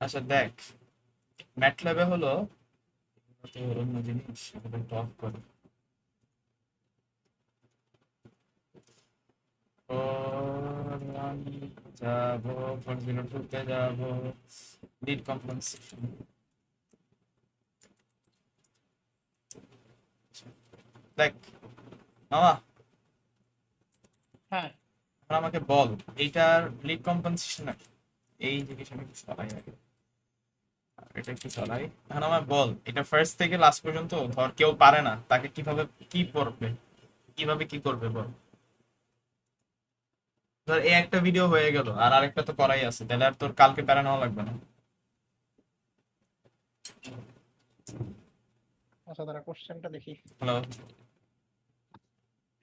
আচ্ছা দেখ, ম্যাটল্যাবে হলো তো অন্য জিনিস, এটা একটু অফ করে। আমি যাবো, ফোর টুতে যাবো, লিড কম্পোনেন্সেশন। দেখ মামা, হ্যাঁ এখন আমাকে বল এইটার লিড কম্পেনসেশন নাকি? এই জিনিস আমি একটু সরাই আগে, এটা একটু সরাই। এখন আমার বল, এটা ফার্স্ট থেকে লাস্ট পর্যন্ত ধর কেউ পারে না, তাকে কিভাবে কি করবে, কিভাবে কি করবে বল। ধর এই একটা ভিডিও হয়ে গেল, আর আরেকটা তো করাই আছে, তাহলে আর তোর কালকে প্যারা নেওয়া লাগবে না। আচ্ছা, তারা কোশ্চেনটা দেখি। হ্যালো,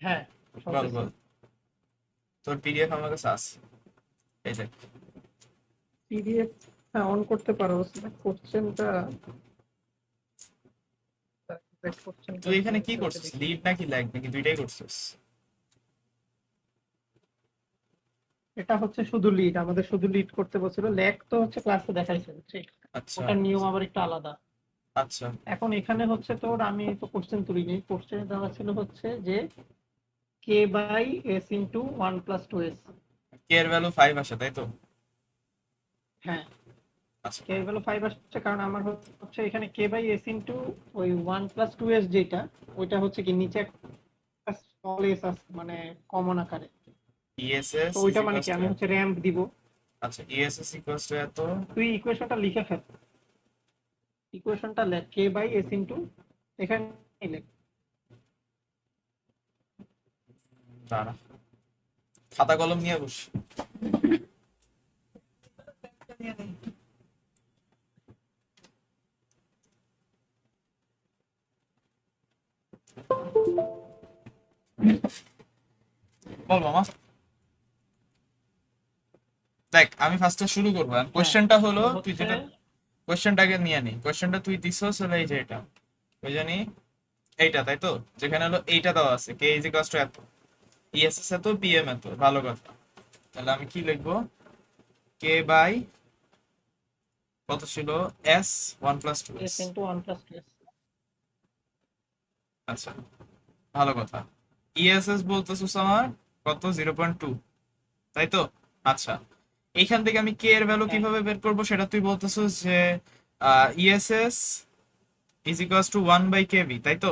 হ্যাঁ, বল শুনতেছি। বল, তোর পিডিএফ আমার কাছে আছে, এই দেখ। পিডিএফ, হ্যাঁ অন করতে পারো। কোশ্চেনটা কোশ্চেনটা তুই এখানে কি ওকে করছিস, দেখি। লিড নাকি ল্যাগ নাকি দুইটাই করছিস? এটা হচ্ছে শুধু লিড, আমাদের শুধু লিড করতে বলছিল। ল্যাগ তো হচ্ছে ক্লাসে দেখাইছে, বুঝছিস? আচ্ছা ওটার নিয়ম আবার একটু আলাদা। আচ্ছা। এখন এখানে হচ্ছে তোর, আমি তো কোশ্চেন তুলিনি। কোশ্চেন দেওয়া ছিল হচ্ছে যে K by S into one plus two S. K এর ভ্যালু 5 আসে তাই তো? হ্যাঁ, আচ্ছা কে ভ্যালু 5 আসছে, কারণ আমার হচ্ছে এখানে কে বাই এস ইন্টু ওই ওয়ান প্লাস টু এস যেটা, ওইটা হচ্ছে কি নিচে একটা স্মল এস আছে, মানে কমন আকারে। ইএসএস তো ইজ ওইটা মানে ইকুয়ালস কি, টু আমি এত। হচ্ছে র্যাম্প দিব। আচ্ছা ইএসএস ইকুয়ালস টু এত। তুই ইকুয়েশনটা লিখে ফেল। ইকুয়েশনটা লেখ কে বাই এস ইন্টু, এখানে লেখ। দাঁড়া, খাতা কলম নিয়ে বস। বল মামা। দেখ আমি ফার্স্টে শুরু করবো, হ্যাঁ, কোশ্চেনটা হলো তো তুই হচ্ছে যেটা কোশ্চেনটাকে নিয়ে নি, কোশ্চেনটা তুই দিছস হলো এই যে এটা, ওই জানি এইটা তাই তো, যেখানে হলো এইটা দেওয়া আছে কে ইজ ইকুয়ালস টু এত, ইএসএস এত, পিএম এত, ভালো কথা। তাহলে আমি কি লিখবো, কে বাই কত ছিল, S one plus two S. S into one plus two S. আচ্ছা ভালো কথা। ইএসএস বলতেছিস আমার কত, 0.2 তাই তো? আচ্ছা, এইখান থেকে আমি কে এর ভ্যালু হ্যাঁ কিভাবে বের করব সেটা তুই বলতেছিস যে ESS is equals to 1/kv তাই তো?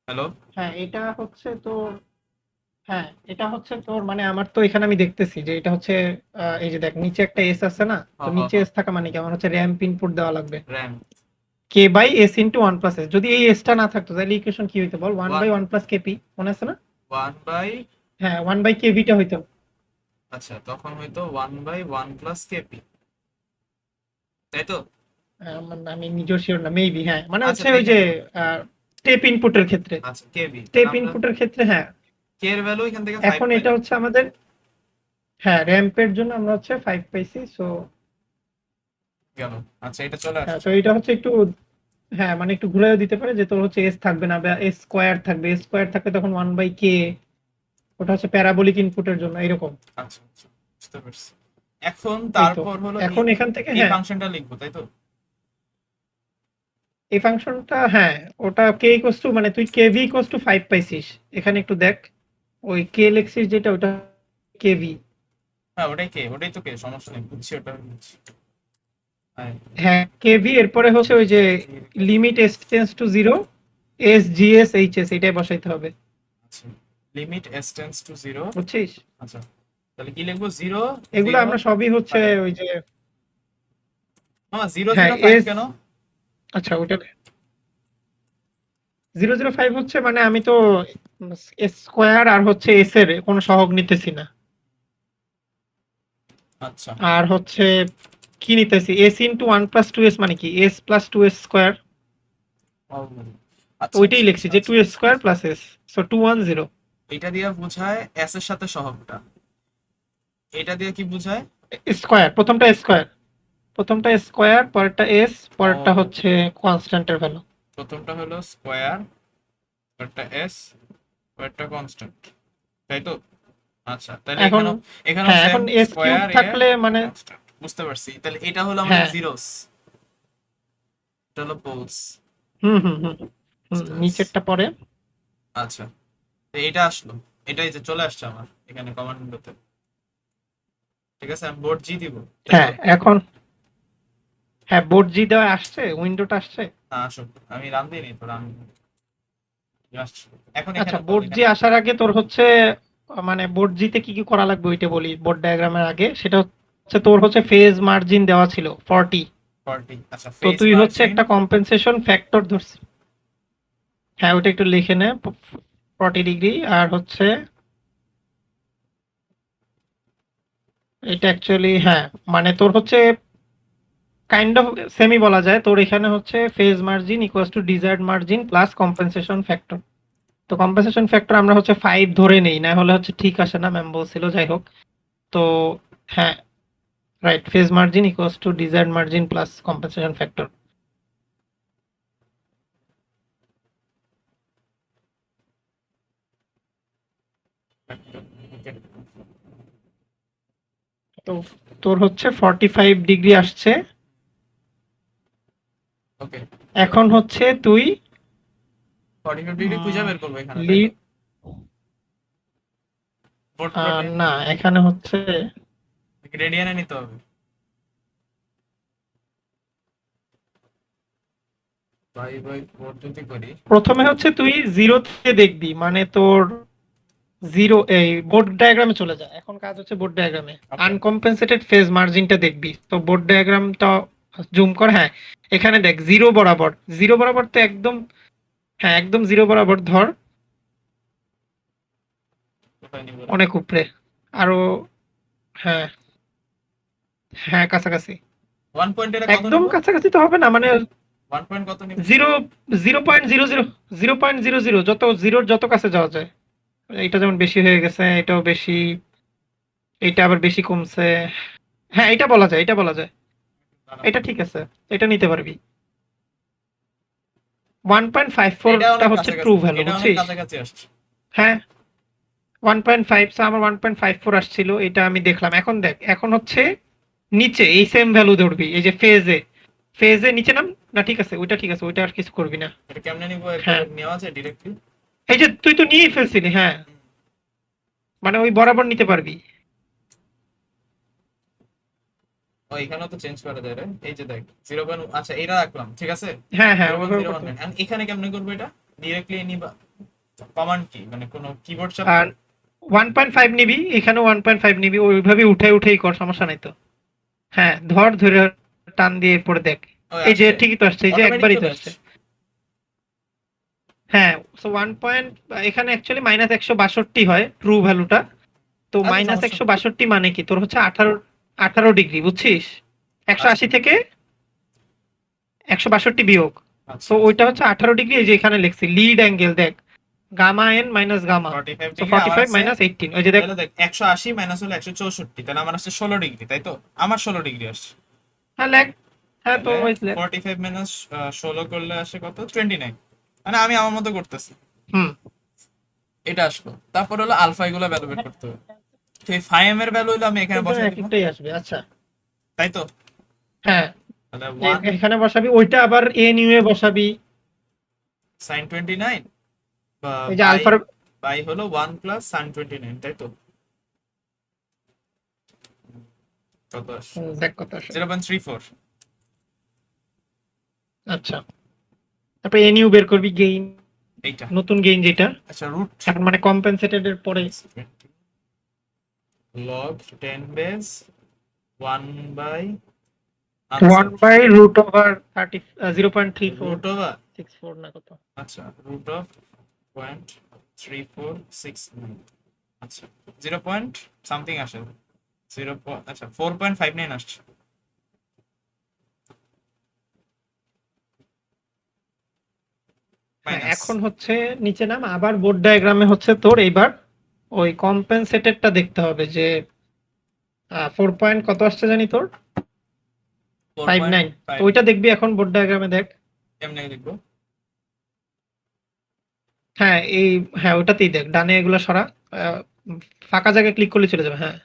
হ্যালো। হ্যাঁ, এটা হচ্ছে তোর, হ্যাঁ এটা হচ্ছে তোর, মানে আমার তো এখানে আমি দেখতেছি যে এটা হচ্ছে এই যে দেখ নিচে একটা এস আছে না, হ তো হ নিচে হ। এস থাকা মানে কি, আমার হচ্ছে র্যাম্প ইনপুট দেওয়া লাগবে। Ramp K by S into one plus S, যদি এই এসটা না থাকতো তাহলে ইকুয়েশন কি হইতো বল, one one by one plus KP, মনে আছে না? ওয়ান বাই, হ্যাঁ, ওয়ান বাই কেভিটা হইতো। আচ্ছা তখন হয়তো 1/1 প্লাস কেপি তাই তো? আমি নিজেও শিওর না, মেবি হ্যাঁ, মানে আচ্ছা হচ্ছে ওই দেখে যে নিব। স্টেপ ইনপুটের ক্ষেত্রে। আচ্ছা কেভি, তাহলে স্টেপ আমরা ইনপুটের ক্ষেত্রে হ্যাঁ। কে এর ভ্যালু এখান থেকে 5 এখন এটা পাইলাম। হচ্ছে আমাদের, হ্যাঁ র্যাম্পের জন্য আমরা হচ্ছে 5 পাইছি। সো গেল। আচ্ছা এটা চলে হ্যাঁ, আসছে। তো এটা হচ্ছে একটু, হ্যাঁ মানে একটু ঘুরাইও দিতে পারে যে তোর হচ্ছে এস থাকবে না, বা এস স্কোয়ার থাকবে। এস স্কোয়ার থাকলে তখন ওয়ান বাই কে, ওটা হচ্ছে প্যারাবোলিক ইনপুটের জন্য এরকম। আচ্ছা আচ্ছা, বুঝতে পারছি। এখন এই তো, তারপর হলো এই এখন এখান থেকে এই হ্যাঁ, ফাংশনটা লিখবো তাই তো? এই ফাংশনটা হ্যাঁ, ওটা কে ইকুয়ালস টু, মানে তুই কেভি ইকুয়ালস টু 5 পাইছিস। এখানে একটু দেখ, ওই কে লেখছিস যেটা, ওটা কেভি। হ্যাঁ ওটাই কে, ওটাই তো কে, সমস্যা নেই, বুঝছি ওটা আমি বুঝছি। হ্যাঁ, হ্যাঁ কেভি, এরপরে হচ্ছে ওই যে limit S tends to zero, S G S H S, এটাই বসাইতে হবে। আচ্ছা limit S tends to zero. বুঝছিস? আচ্ছা তাহলে কি লিখবো, জিরো এগুলো জিরো আমরা সবই হচ্ছে ফাইভ। ওই যে, মামা জিরো হ্যাঁ জিরো ফাইভ এস, কেন? আচ্ছা ওইটা 005 হচ্ছে, মানে আমি তো এস স্কোয়ার আর হচ্ছে এস এর কোনো সহগ নিতেছি না। আচ্ছা আর হচ্ছে কি নিতেছি, S into one plus two S, মানে কি S plus two S square. ও, তো আচ্ছা ওইটাই আচ্ছা লিখছি আচ্ছা যে টু আচ্ছা। S square plus S, so 210। এটা দিয়ে বোঝায় এস এর সাথে সহগটা, এটা দিয়ে কি বোঝায়? স্কোয়ার, প্রথমটা স্কোয়ার, প্রথমটা স্কোয়ার, পরেরটা এস, পরেরটা ও, হচ্ছে কনস্ট্যান্টের ভ্যালু। প্রথমটা হলো স্কোয়ার, একটা এস, একটা কনস্ট্যান্ট তাই তো? আচ্ছা তাহলে এখন এখানেও, এখানেও হ্যাঁ, সেম, এখন এস কিউব স্কোয়ার এর থাকলে মানে, কনস্ট্যান্ট। বুঝতে পারছি, তাহলে এটা হলো আমাদের হ্যাঁ জিরোস, এটা হলো পোলস। হুম হুম হুম হুম, নিচেরটা পরে। আচ্ছা, তো এটা আসলো, এটাই যে চলে আসছে আমার এখানে কমান্ড উইন্ডোতে। ঠিক আছে, আমি বোর্ড জি দিব, তাই তো? হ্যাঁ এখন, হ্যাঁ বোর্ড জি দেওয়া আসছে, উইন্ডোটা আসছে। না আসুক, আমি রান দিইনি তো, রান আসছে। এখন আচ্ছা এখানে বল, বোর্ড জি এখানে আসার আগে তোর হচ্ছে মানে বোর্ড জিতে কি কি করা লাগবে ওইটা বলি, বোর্ড ডায়াগ্রামের আগে সেটা হচ্ছে তোর হচ্ছে ফেজ মার্জিন দেওয়া ছিল 40। 40, আচ্ছা তো ফেজ তুই হচ্ছে মার্জিন। একটা কম্পেনসেশন ফ্যাক্টর ধরছিস। হ্যাঁ ওটা একটু লিখে নে, 40 ডিগ্রি। আর হচ্ছে এটা অ্যাকচুয়ালি হ্যাঁ মানে তোর হচ্ছে কাইন্ড অফ সেমি বলা যায়, তোর এখানে হচ্ছে phase margin equals to desired margin plus compensation factor. তো কম্পেনসেশন ফ্যাক্টর আমরা হচ্ছে 5 ধরে নেই, না হলে হচ্ছে ঠিক আসে না, ম্যাম বলছিল, যাই হোক। তো হ্যাঁ right, phase margin equals to desired margin plus compensation factor. তো তোর হচ্ছে 45 ডিগ্রি আসছে। ওকে, এখন হচ্ছে তুই 45 ডিগ্রি খুঁজে বের করবো এখানে, তাই তো? লিড, বোর্ড প্রোটিন না এখানে হচ্ছে গ্রেডিয়েন্টে নিতে হবে। বাই বাই 4 যদি করি। প্রথমে হচ্ছে তুই জিরোতে দেখবি, মানে তোর জিরো এই বোর্ড ডায়াগ্রামে চলে যায়, এখন কাজ হচ্ছে বোর্ড ডায়াগ্রামে ওকে, আনকম্পেনসেটেড ফেজ মার্জিনটা দেখবি। তো বোর্ড ডায়াগ্রামটা জুম কর, হ্যাঁ এখানে দেখ জিরো বরাবর, জিরো বরাবর তো একদম, হ্যাঁ একদম জিরো বরাবর ধর, কোথায় নিব? অনেক উপরে আরো, হ্যাঁ হ্যাঁ কাছাকাছি। 1 পয়েন্ট এটা কত একদম নিব? কাছাকাছি তো হবে না, মানে 1 পয়েন্ট কত নিব? জিরো, 0.00, 0.00, যত জিরোর যত কাছে যাওয়া যায়। এটা যেমন বেশি হয়ে গেছে, এটাও বেশি, এটা আবার বেশি কমছে। হ্যাঁ এটা বলা যায়, এটা বলা যায়, এটা ঠিক আছে, এটা নিতে পারবি। 1.54 এটা টা অনেক হচ্ছে ট্রু কাছাকাছি, ভ্যালু এটা অনেক বুঝছিস। কাছাকাছি আসছে। হ্যাঁ 1.5, আমার 1.54 আসছিল, এটা আমি দেখলাম। এখন দেখ, এখন হচ্ছে নিচে এই সেম ভ্যালু ধরবি, এই যে ফেজে, ফেজে নিচে নাম। না ঠিক আছে, ওইটা ঠিক আছে, ওইটা আর কিছু করবি না। এটা কেমনে নিব, একবারে হ্যাঁ নেওয়া আছে ডিরেক্টলি? এই যে তুই তো নিয়েই ফেলছিলি, হ্যাঁ মানে ওই বরাবর নিতে পারবি। ও এখানেও তো চেঞ্জ করা যায় রে, এই যে দেখ 0. আচ্ছা এটা রাখলাম, ঠিক আছে। হ্যাঁ হ্যাঁ জিরো পয়েন্ট ওইভাবে জিরো ওয়ান করতে নাইন পারবি। এখানে কেমনে করবো এটা? ডিরেক্টলি নিবা? কমান্ড কি, মানে কোনো কিবোর্ড চাপ আর তো? 1.5 নিবি, এখানে 1.5 নিবি, ওইভাবে উঠাই উঠাই কর, সমস্যা নাই তো। হ্যাঁ ধর, ধরে টান দিয়ে পরে দেখ। ওই এই যে আসছে, ঠিকই তো আসছে, এই যে অটোমেটিক একবারই তো চলে আসছে। আসছে। হ্যাঁ সো 1 পয়েন্ট, এখানে অ্যাকচুয়ালি -162 হয় ট্রু ভ্যালুটা। তো আচ্ছা মাইনাস সমস্যা একশো নেই। বাষট্টি মানে কি তোর হচ্ছে 18 ডিগ্রি বুঝছিস, 180 আচ্ছা থেকে 162 বিয়োগ। আচ্ছা তো আচ্ছা। ওইটা হচ্ছে 18 ডিগ্রি, এই যে এখানে লিখছি লিড অ্যাঙ্গেল দেখ, gamma N minus gamma. 45 degree, forty আমার ফাইভ আছে। মাইনাস এইটিন ওই যে দেখ। তাহলে দেখ 180 মাইনাস হলো 164, তাহলে আমার আসছে 16 ডিগ্রি, তাই তো? আমার 16 ডিগ্রি আসছে। হ্যাঁ লেখ, হ্যাঁ তো তাহলে ওই লেখ। 45 মাইনাস 16 করলে আসে কত? 29। মানে আমি আমার মতো করতেছি। হুম এটা আসলো, তারপর হলো আলফা, এগুলো ভ্যালু বের করতে হবে। তো এই ফাই এম এর ভ্যালু হলো আমি এখানে একজনের বসাই এক দিব, একটাই আসবে, আচ্ছা। তাই তো? হ্যাঁ তাহলে 1 এখানে বসাবি, ওইটা আবার এন ইউ এ বসাবি। সাইন 29 বা এই যে বাই, আলফার, বাই হলো 1 প্লাস সাইন 29, তাই তো? কত আসছে? দেখ কত আসে। 0.34। আচ্ছা তারপরে এন ইউ বের করবি, গেইন, এইটা। নতুন গেইন যেটা আচ্ছা রুট এখন মানে কম্পেনসেটেড এর পরে। Log 10 base 1 by, one answer by root over 0.3464 root over, না কত। আচ্ছা রুট অফ 0.3469, আচ্ছা 0 পয়েন্ট সামথিং আসে, আচ্ছা 4.59 আসছে। হ্যাঁ মাইনাস। এখন হচ্ছে নিচে নাম, আবার বোর্ড ডায়াগ্রামে হচ্ছে তোর এইবার ওই কম্পেনসেটেডটা দেখতে হবে যে 4 পয়েন্ট কত আসছে জানি তোর, 59। তো 4.5। ওইটা দেখবি এখন বোর্ড ডায়াগ্রামে দেখ। কেমনে লিখবো? হ্যাঁ এই, হ্যাঁ ওটাতেই দেখ, ডানে এগুলো সরা, আহ, ফাঁকা জায়গায় ক্লিক করলে চলে যাবে, হ্যাঁ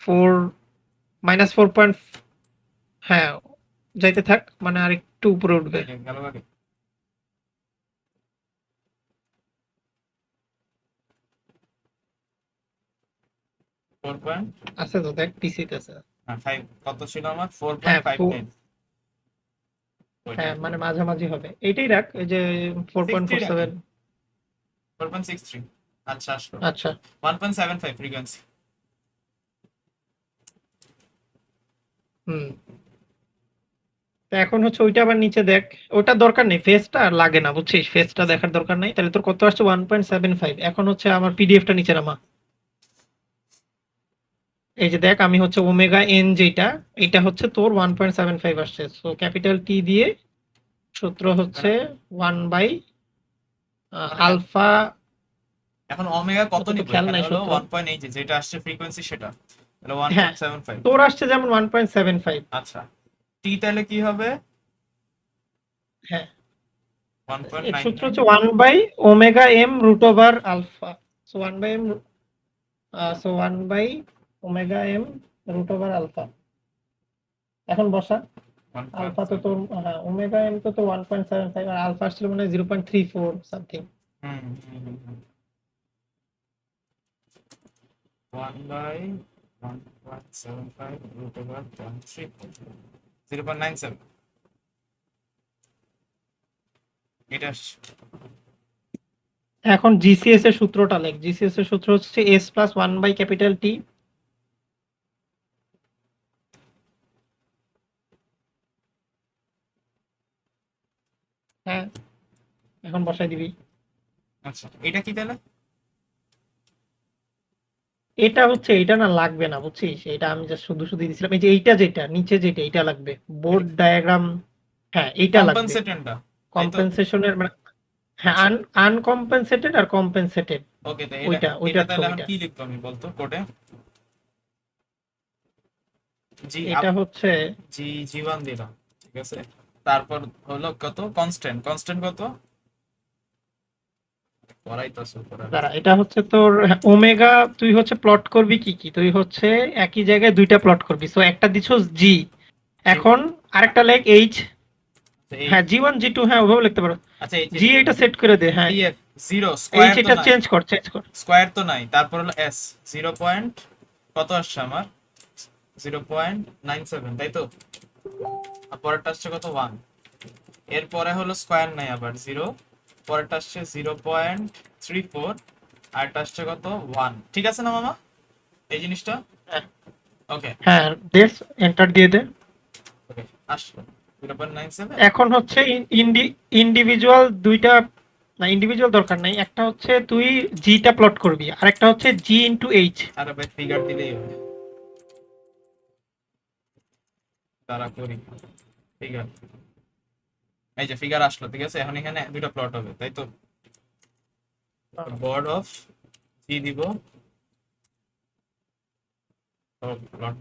4 -4. হ্যাঁ, যাইতে থাক, মানে আর একটু উপরে উঠবে। গেল আগে। ফোর পয়েন্ট আছে তো, দেখ পিসিতে আছে। ফাইভ কত ছিল আমার? ফোর হ্যাঁ, পয়েন্ট ফাইভ নাইন। হ্যাঁ মানে মাঝামাঝি হবে, এইটাই রাখ, এই যে 4.47। 4.63। আচ্ছা আসলো। আচ্ছা 1.75 ফ্রিকোয়েন্সি। হুম। তো এখন হচ্ছে ওইটা আবার নিচে দেখ, ওটা দরকার নেই, ফেসটা আর লাগে না বুঝছিস, ফেসটা দেখার দরকার নাই। তাহলে তোর কত আসছে? 1.75। এখন হচ্ছে আমার পিডিএফটা নিচে নামা। এই যে দেখ, আমি হচ্ছে ওমেগা এন যেটা, এটা হচ্ছে তোর 1.75 আসছে। সো ক্যাপিটাল টি দিয়ে সূত্র হচ্ছে 1 বাই মানে আলফা। এখন ওমেগা কত ওটা তো নিব? খেয়াল এখানে নাই হলো সূত্র। 1.8, যেটা আসছে ফ্রিকোয়েন্সি সেটা তাহলে হ্যাঁ 1.75। তোর আসছে যেমন 1.75। আচ্ছা, টি তাহলে কি হবে? হ্যাঁ, এর সূত্র 1.99। হচ্ছে 1/ওমেগা m√আলফা। So 1/m, so 1/ওমেগা m√আলফা। এখন বসা। আলফা তো 1.7। তোর, হ্যাঁ ওমেগা এম তো 1.75, আর আলফা আসছিল মানে 0.34 সামথিং। হুম হুম হুম হুম। 1/1.75 রুট ওভার 0.34, 0.97 এটা আসছে। এখন জিসিএস এর সূত্রটা লেখ। জিসিএস এর সূত্র হচ্ছে S+1/T। হ্যাঁ, এখন বসাই দিবি। আচ্ছা এটা কি তাহলে? এটা হচ্ছে, এটা না লাগবে না বুঝছিস, এটা আমি জাস্ট শুধু শুধু দিছিলাম। এই যে এইটা যেটা নিচে যেটা, এটা লাগবে বোর্ড ডায়াগ্রাম। হ্যাঁ এইটা লাগবে কম্পেনসেটেন্টটা, তাই তো? কম্পেনসেশনের মানে। হ্যাঁ আচ্ছা আনকম্পেনসেটেড আর কম্পেনসেটেড, ওকে, তো এটা ওইটা এটা ওইটার তাহলে এখন ছবিটা। কি লিখবো আমি বলতো কোডে? জি এটা হচ্ছে, জি জি1 দিলাম, ঠিক আছে। তারপর হলো কত কনস্ট্যান্ট, কনস্ট্যান্ট কত পড়াই তো আছে পড়া। দাঁড়া, এটা হচ্ছে তোর ওমেগা। তুই হচ্ছে প্লট করবি কি কি, তুই হচ্ছে একই জায়গায় দুইটা প্লট করবি। সো একটা দিছস জি, জি, এখন আরেকটা লেখ এইচ। এই হ্যাঁ G1 G2, হ্যাঁ ওভাবে লিখতে পারো। আচ্ছা এই যে জি এটা সেট করে দে, হ্যাঁ পিএফ জিরো এইচ স্কোয়ার তো এটা নাই, চেঞ্জ কর, চেঞ্জ কর। স্কোয়ার তো নাই, তারপর হলো এস 0. কত আসছে আমার? 0.97, তাই তো? আর পরেরটা আসছে কত? 1। এরপরে হলো স্কোয়ার নাই আবার জিরো, পরেরটা আসছে 0.34, আরটা আসছে কত? 1। ঠিক আছে না মামা এই জিনিসটা? হ্যাঁ ওকে হ্যাঁ, দেশ এন্টার দিয়ে দে। ওকে আসলো 0.97। এখন হচ্ছে ইন্ডিভিজুয়াল দুইটা, না ইন্ডিভিজুয়াল দরকার নাই, একটা হচ্ছে তুই জিটা প্লট করবি, আর একটা হচ্ছে G × H। আরে ভাই ফিগার দিলেই হবে, তারা করি ফিগার। এই যে ফিগার আসলো, ঠিক আছে। এখন এখানে দুটো প্লট হবে, তাই তো? বর্ড অফ জি দিব, প্লট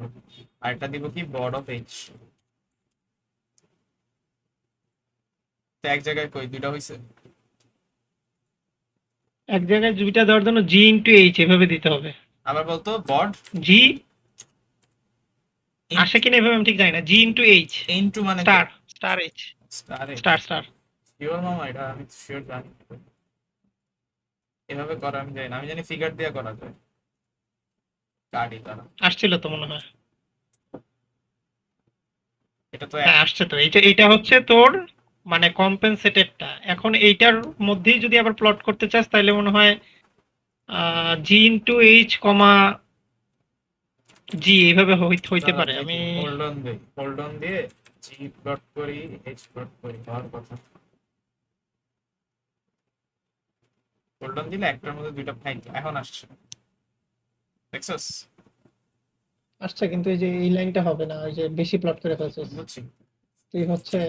আরেকটা দিব কি বর্ড অফ এইচ। তো এক জায়গায় কই দুইটা হইছে? এক জায়গায় দুইটা দেওয়ার জন্য G × H এভাবে দিতে হবে। আবার বলতো বর্ড জি ইন আসে কিনা এভাবে আমি ঠিক জানি না। G × H, ইনটু মানে কি? স্টার, স্টার এইচ, স্টারে স্টার স্টার। শিওর মামা? এটা আমি শিওর জানি, এভাবে করা আমি জানি না, আমি জানি ফিগার দিয়ে করা যায়। কার্ডই তারা, আসছিল তো মনে হয়। এটা তো এক। হ্যাঁ আসছে তো, এইটা এইটা হচ্ছে তোর মানে কম্পেনসেটেডটা। এখন এইটার মধ্যেই যদি আবার প্লট করতে চাস তাহলে মনে হয় G × H, জি এইভাবে হইতে দাঁড়া পারে। আমি দেখি, হোল্ড অন দেই, হোল্ড অন দিয়ে জি প্লট করি, এইচ প্লট করি, হওয়ার কথা। হোল্ড অন দিলে একটার মধ্যে দুইটা ফাইল এখন আসছে, দেখছস? আসছে, কিন্তু এই যে এই লাইনটা হবে না, ওই যে বেশি প্লট করে ফেলছিস বুঝছি। তুই হচ্ছে।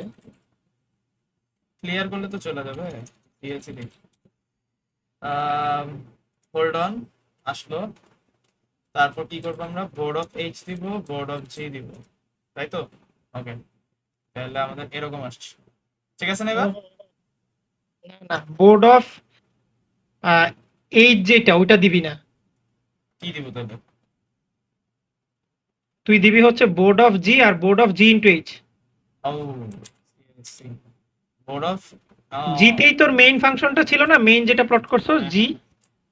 ক্লিয়ার করলে তো চলে যাবে পিএলসি দিয়ে। হোল্ড অন আসলো, তারপর কি করবো আমরা? বোর্ড অফ এইচ দিব, বোর্ড অফ জি দিব, তাই তো? ওকে, তাহলে আমাদের এরকম আসছে, ঠিক আছে না এবার? না না, বোর্ড অফ এইচ যেটা ওইটা দিবি না। কি দিব তাহলে? তুই দিবি হচ্ছে বোর্ড অফ জি আর board of G into H. ও বোর্ড অফ জিতেই তোর মেইন ফাংশনটা ছিল না, মেইন যেটা প্লট করছো জি।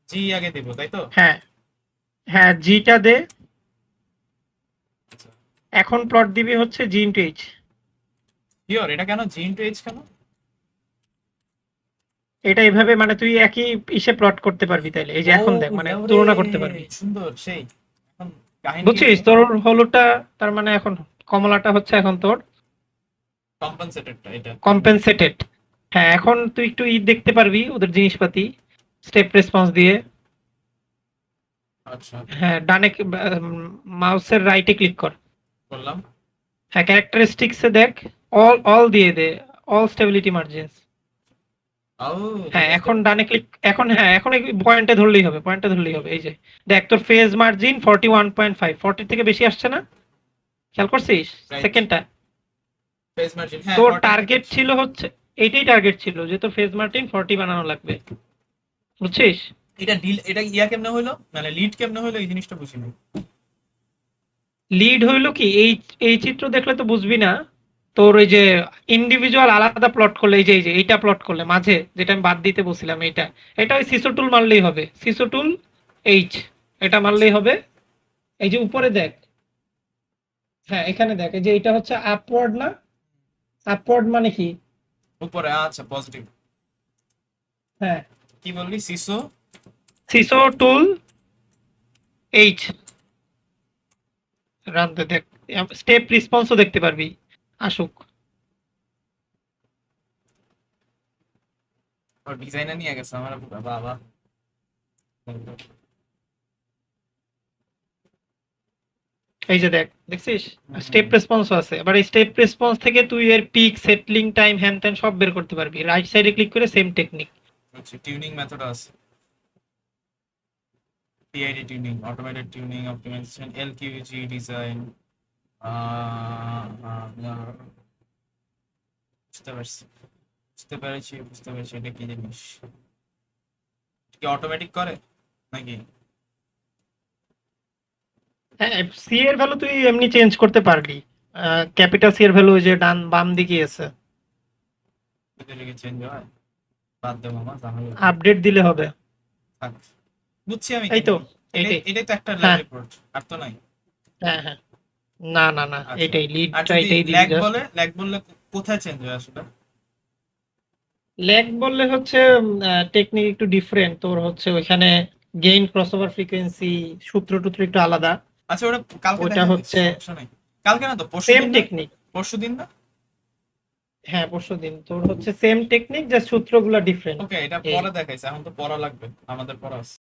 জি আগে দিব তাই তো? হ্যাঁ হ্যাঁ, জিটা দে। আচ্ছা এখন প্লট দিবি হচ্ছে জি ইন্টু এইচ। শিওর এটা কেন জি ইন্টু এইচ কেন? এটা এইভাবে মানে তুই একই ইসে প্লট করতে পারবি, তাইলে এই যে ও এখন দেখ মানে বাবারে, তুলনা করতে পারবি। সুন্দর সেই। এখন কাহিনী কি বুঝছিস, তোর হলুদটা তার মানে এখন কমলাটা হচ্ছে এখন তোর কম্পেনসেটেডটা এটা। কম্পেনসেটেড। হ্যাঁ, এখন তুই একটু দেখতে পারবি ওদের জিনিসপাতি স্টেপ রেসপন্স দিয়ে। আচ্ছা হ্যাঁ, ডানে মাউসের রাইটে ক্লিক কর। করলাম। হ্যাঁ, ক্যারেক্টারিস্টিক্সে দেখ, অল অল দিয়ে দে, অল স্টেবিলিটি মার্জিনস। ও হ্যাঁ, দেখেছো? এখন ডানে ক্লিক, এখন হ্যাঁ এখন পয়েন্টে ধরলেই হবে, পয়েন্টে ধরলেই হবে। এই যে দেখ তোর ফেজ মার্জিন 41.5, 40 থেকে বেশি আসছে না? খেয়াল করছিস রাইট। সেকেন্ডটা? ফেজ মার্জিন হ্যাঁ তোর 14 থেকে টার্গেট ছিল হচ্ছে, এইটাই টার্গেট ছিল যে তোর ফেজ মার্জিন 40 বানানো লাগবে, বুঝছিস? এটা ডিল এটা ইয়া কেমনে হইলো, মানে লিড কেমনে হইলো এই জিনিসটা বুঝিনি। লিড হইলো কি, এই এই চিত্র দেখলে তো বুঝবি না। তোর ওই যে ইন্ডিভিজুয়াল আলাদা প্লট করলে, এই যে এইটা প্লট করলে মাঝে যেটা আমি বাদ দিতে বলছিলাম, এইটা এটা ওই সিসো টুল মারলেই হবে, সিসো টুল এইচ, এটা মারলেই হবে। এই যে উপরে দেখ, হ্যাঁ এখানে দেখ, এই যে এটা হচ্ছে আপওয়ার্ড না? আপওয়ার্ড মানে কি? উপরে আচ্ছা পজিটিভ। হ্যাঁ, কি বললি সিসো? সিসো টুল এইচ রানতে দেখ, স্টেপ রেসপন্সও দেখতে পারবি আসুক। ও ডিজাইনার নিয়ে গেছে আমার বাবা। এই যে দেখ, দেখছিস স্টেপ রেসপন্সও আছে। এবার এই স্টেপ রেসপন্স থেকে তুই এর পিক, সেটলিং টাইম, হ্যান ত্যান সব বের করতে পারবি। রাইট সাইডে ক্লিক করে সেম টেকনিক। আচ্ছা টিউনিং মেথড আছে, PID tuning, automated tuning, optimization, LQG design. বুঝতে পারছি বুঝতে পেরেছি এটা কি জিনিস, কি অটোমেটিক করে নাকি? হ্যাঁ, সি এর ভ্যালু তুই এমনি চেঞ্জ করতে পারবি। ক্যাপিটাল সি এর ভ্যালু ওই যে ডান বাম দিকে আছে, যদি লিখে চেঞ্জ হয় বাদ দেবো মামা তাহলে। আপডেট দিলে হবে। থাক, বুঝছি আমি এই তো, কাহিনী। এটাই এইটাই। এটাই তো একটা ল্যাগ হ্যাঁ রিপোর্ট, আর তো নাই। হ্যাঁ হ্যাঁ, না না না, আচ্ছা, এইটাই আর লিডটা, যদি এটাই দিবি ল্যাগ জাস্ট। বলে, কোথায় চেঞ্জ হয় আসলে? ল্যাগ বললে হচ্ছে টেকনিক একটু ডিফারেন্ট, তোর হচ্ছে ওইখানে গেইন, ক্রসওভার ফ্রিকোয়েন্সি, সূত্র টুত্র একটু আলাদা। আচ্ছা ওটা কালকে ওইটা দেখা যাবে, হচ্ছে সমস্যা নাই। কালকে না তো পরশু সেম দিন না? টেকনিক। পরশু দিন না? হ্যাঁ, পরশুদিন তোর হচ্ছে সেম টেকনিক, জাস্ট সূত্রগুলো ডিফারেন্ট। ওকে এটা এই পরে দেখাইছে, এখন তো পড়া লাগবে, আমাদের পড়া আছে।